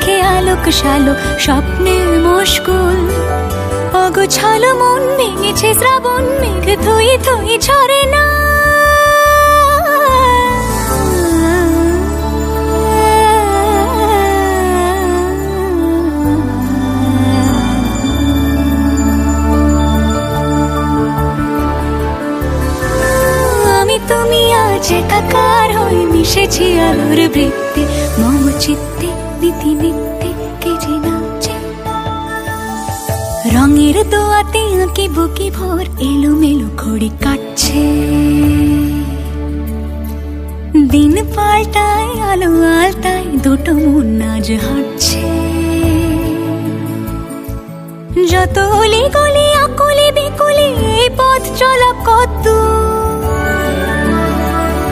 চোখে আলোক শালো স্বপ্নে মুশকুল অগোছালো মন ভেঙেছে শ্রাবণ মেঘ থই থই ঝরে না তুমি আজ একাকার হয়ে মিশেছি আলোর বৃত্তে মম চিত্তে নীতি নিত্যে কে যে নাচে রঙের দোয়াতে আঁকি বুকি ভোর এলোমেলো ঘড়ি কাটছে দিন পাল্টায় আলো আলতায় দুটো মন আজ হাঁটছে যত অলি গলি আকুলি বিকুলি এই পথ চলা কত